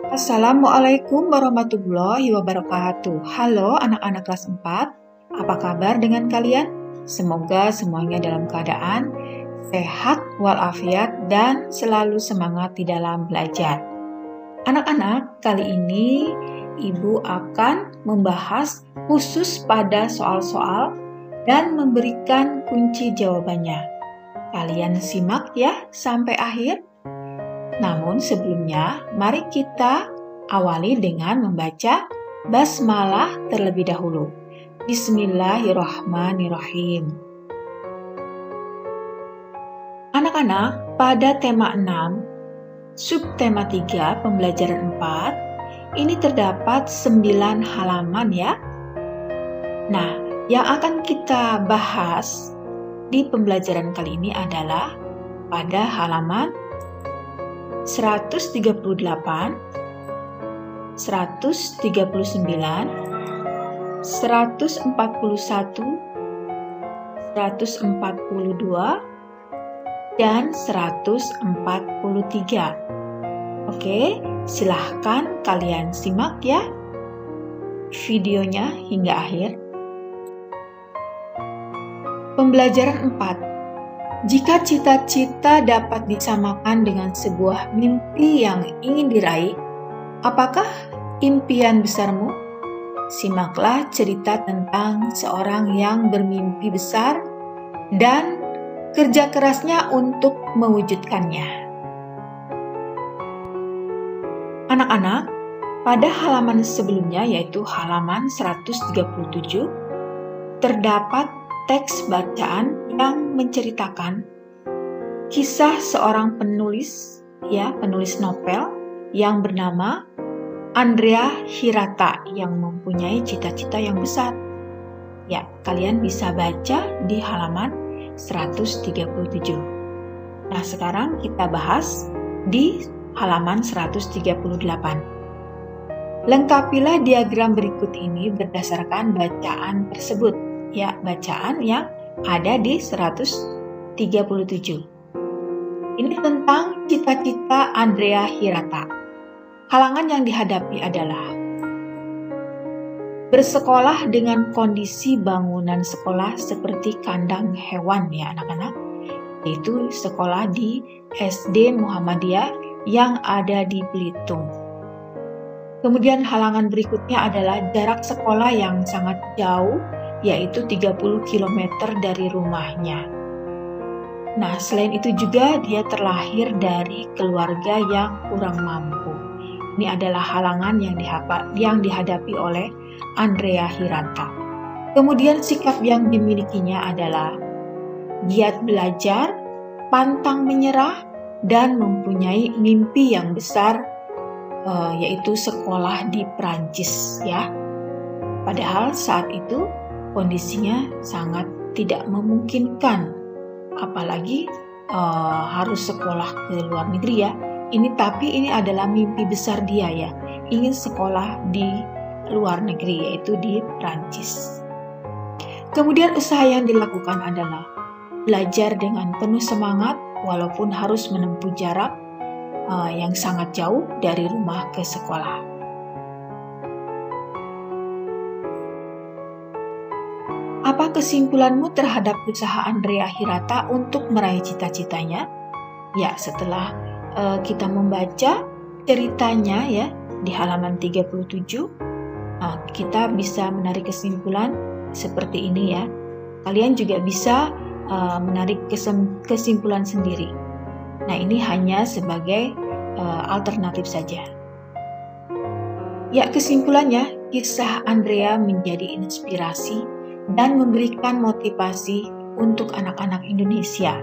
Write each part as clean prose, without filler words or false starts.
Assalamualaikum warahmatullahi wabarakatuh. Halo anak-anak kelas 4, apa kabar dengan kalian? Semoga semuanya dalam keadaan sehat walafiat dan selalu semangat di dalam belajar. Anak-anak, kali ini Ibu akan membahas khusus pada soal-soal dan memberikan kunci jawabannya. Kalian simak ya sampai akhir. Namun sebelumnya, mari kita awali dengan membaca basmalah terlebih dahulu. Bismillahirrahmanirrahim. Anak-anak, pada tema 6, subtema 3, pembelajaran 4, ini terdapat 9 halaman ya. Nah, yang akan kita bahas di pembelajaran kali ini adalah pada halaman 138, 139, 141, 142, dan 143. Oke, silahkan kalian simak ya videonya hingga akhir. Pembelajaran 4. Jika cita-cita dapat disamakan dengan sebuah mimpi yang ingin diraih, apakah impian besarmu? Simaklah cerita tentang seorang yang bermimpi besar dan kerja kerasnya untuk mewujudkannya. Anak-anak, pada halaman sebelumnya yaitu halaman 137, terdapat teks bacaan yang menceritakan kisah seorang penulis novel yang bernama Andrea Hirata yang mempunyai cita-cita yang besar. Ya, kalian bisa baca di halaman 137. Nah, sekarang kita bahas di halaman 138. Lengkapilah diagram berikut ini berdasarkan bacaan tersebut. Ya, bacaan yang ada di 137. Ini tentang cita-cita Andrea Hirata. Halangan yang dihadapi adalah bersekolah dengan kondisi bangunan sekolah seperti kandang hewan ya anak-anak, yaitu sekolah di SD Muhammadiyah yang ada di Belitung. Kemudian halangan berikutnya adalah jarak sekolah yang sangat jauh, yaitu 30 km dari rumahnya. Nah, selain itu juga dia terlahir dari keluarga yang kurang mampu. Ini adalah halangan yang dihadapi oleh Andrea Hirata. Kemudian sikap yang dimilikinya adalah giat belajar, pantang menyerah, dan mempunyai mimpi yang besar, yaitu sekolah di Prancis ya. Padahal saat itu kondisinya sangat tidak memungkinkan, apalagi harus sekolah ke luar negeri ya. Tapi ini adalah mimpi besar dia ya, ingin sekolah di luar negeri yaitu di Prancis. Kemudian usaha yang dilakukan adalah belajar dengan penuh semangat walaupun harus menempuh jarak yang sangat jauh dari rumah ke sekolah. Apa kesimpulanmu terhadap usaha Andrea Hirata untuk meraih cita-citanya? Ya, setelah kita membaca ceritanya ya di halaman 37, kita bisa menarik kesimpulan seperti ini ya. Kalian juga bisa menarik kesimpulan sendiri. Nah, ini hanya sebagai alternatif saja. Ya, kesimpulannya, kisah Andrea menjadi inspirasi dan memberikan motivasi untuk anak-anak Indonesia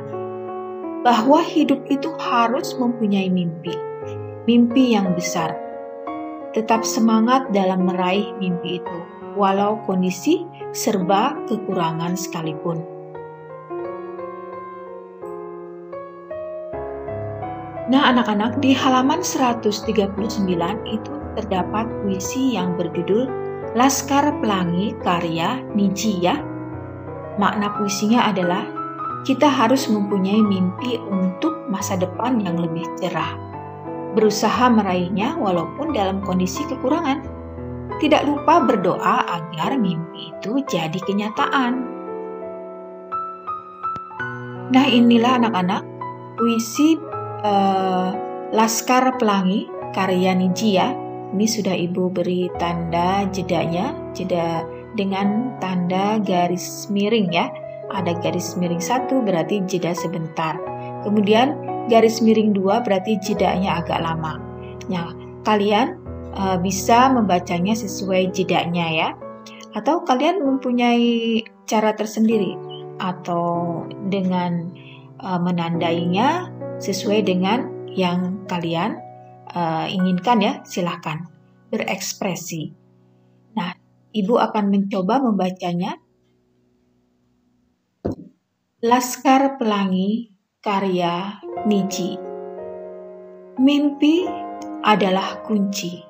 bahwa hidup itu harus mempunyai mimpi yang besar. Tetap semangat dalam meraih mimpi itu, walau kondisi serba kekurangan sekalipun. Nah, anak-anak, di halaman 139 itu terdapat puisi yang berjudul Laskar Pelangi karya Niji ya. Makna puisinya adalah kita harus mempunyai mimpi untuk masa depan yang lebih cerah. berusaha meraihnya walaupun dalam kondisi kekurangan. Tidak lupa berdoa agar mimpi itu jadi kenyataan. Nah, inilah anak-anak puisi Laskar Pelangi karya Niji ya. Ini sudah Ibu beri tanda jedanya, jeda dengan tanda garis miring ya. Ada garis miring 1 berarti jeda sebentar. Kemudian garis miring 2 berarti jedanya agak lama. Nah, kalian bisa membacanya sesuai jedanya ya. Atau kalian mempunyai cara tersendiri atau dengan menandainya sesuai dengan yang kalian inginkan ya, silahkan berekspresi. Nah, Ibu akan mencoba membacanya. Laskar Pelangi karya Niji. Mimpi adalah kunci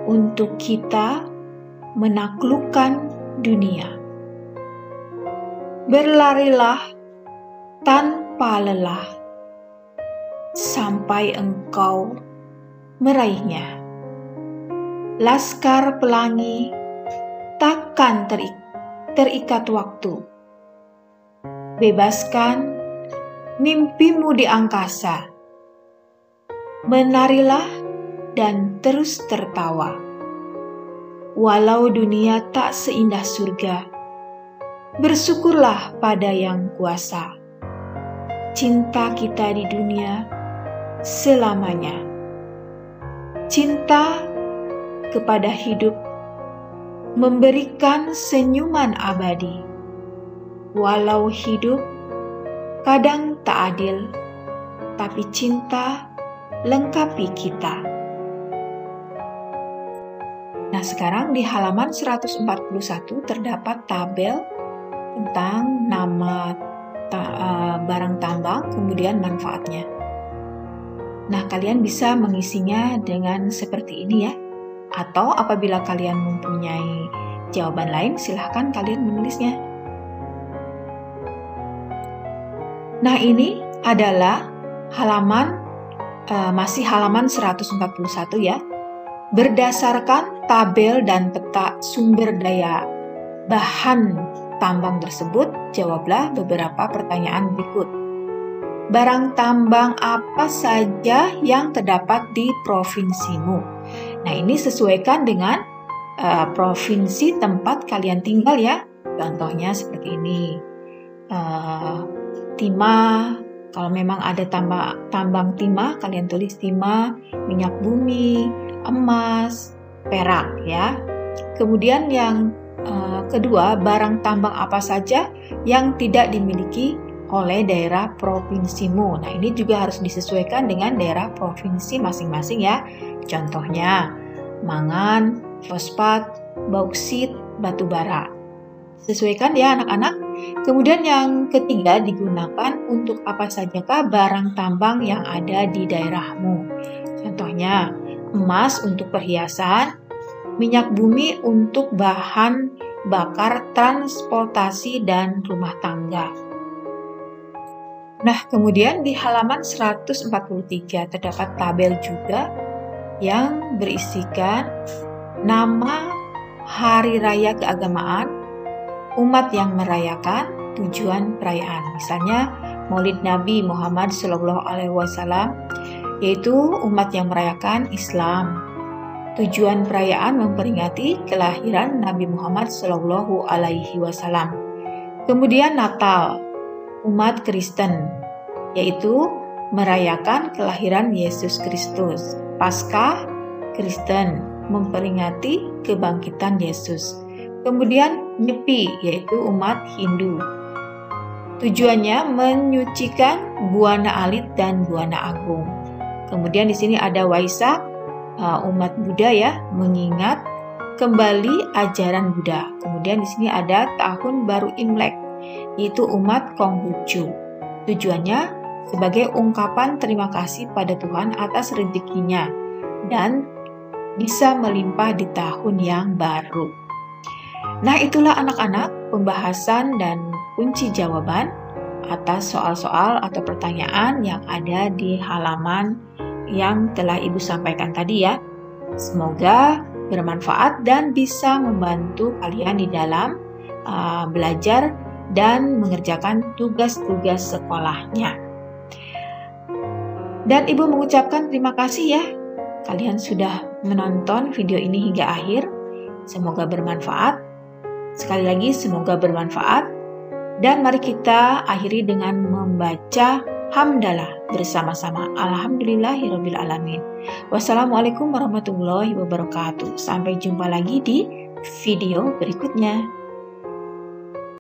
untuk kita menaklukkan dunia. Berlarilah tanpa lelah sampai engkau meraihnya. Laskar Pelangi takkan terikat waktu. Bebaskan mimpimu di angkasa. Menarilah dan terus tertawa. Walau dunia tak seindah surga, bersyukurlah pada yang kuasa. Cinta kita di dunia selamanya. Cinta kepada hidup memberikan senyuman abadi. Walau hidup kadang tak adil, tapi cinta lengkapi kita. Nah, sekarang di halaman 141 terdapat tabel tentang nama barang tambang, kemudian manfaatnya. Nah, kalian bisa mengisinya dengan seperti ini ya. Atau apabila kalian mempunyai jawaban lain, silahkan kalian menulisnya. Nah, ini adalah masih halaman 141 ya. Berdasarkan tabel dan peta sumber daya bahan tambang tersebut, jawablah beberapa pertanyaan berikut. Barang tambang apa saja yang terdapat di provinsimu? Nah, ini sesuaikan dengan provinsi tempat kalian tinggal ya. Contohnya seperti ini. Timah, kalau memang ada tambang timah, kalian tulis timah, minyak bumi, emas, perak ya. Kemudian yang kedua, barang tambang apa saja yang tidak dimiliki oleh daerah provinsimu. Nah, ini juga harus disesuaikan dengan daerah provinsi masing-masing ya. Contohnya, mangan, fosfat, bauksit, batu bara. Sesuaikan ya anak-anak. Kemudian yang ketiga, digunakan untuk apa sajakah barang tambang yang ada di daerahmu. Contohnya, emas untuk perhiasan, minyak bumi untuk bahan bakar transportasi dan rumah tangga. Nah, kemudian di halaman 143 terdapat tabel juga yang berisikan nama hari raya keagamaan, umat yang merayakan, tujuan perayaan. Misalnya Maulid Nabi Muhammad SAW, yaitu umat yang merayakan Islam. Tujuan perayaan memperingati kelahiran Nabi Muhammad SAW. Kemudian Natal, umat Kristen, yaitu merayakan kelahiran Yesus Kristus. Paskah, Kristen, memperingati kebangkitan Yesus. Kemudian Nyepi, yaitu umat Hindu. Tujuannya menyucikan Buana Alit dan Buana Agung. Kemudian di sini ada Waisak, umat Buddha ya, mengingat kembali ajaran Buddha. Kemudian di sini ada Tahun Baru Imlek, yaitu umat Konghucu. Tujuannya sebagai ungkapan terima kasih pada Tuhan atas rezekinya dan bisa melimpah di tahun yang baru. Nah, itulah anak-anak pembahasan dan kunci jawaban atas soal-soal atau pertanyaan yang ada di halaman yang telah Ibu sampaikan tadi ya. Semoga bermanfaat dan bisa membantu kalian di dalam belajar dan mengerjakan tugas-tugas sekolahnya. Dan Ibu mengucapkan terima kasih ya, kalian sudah menonton video ini hingga akhir. Semoga bermanfaat. Sekali lagi semoga bermanfaat. Dan mari kita akhiri dengan membaca hamdalah bersama-sama. Alhamdulillahirabbil alamin. Wassalamualaikum warahmatullahi wabarakatuh. Sampai jumpa lagi di video berikutnya.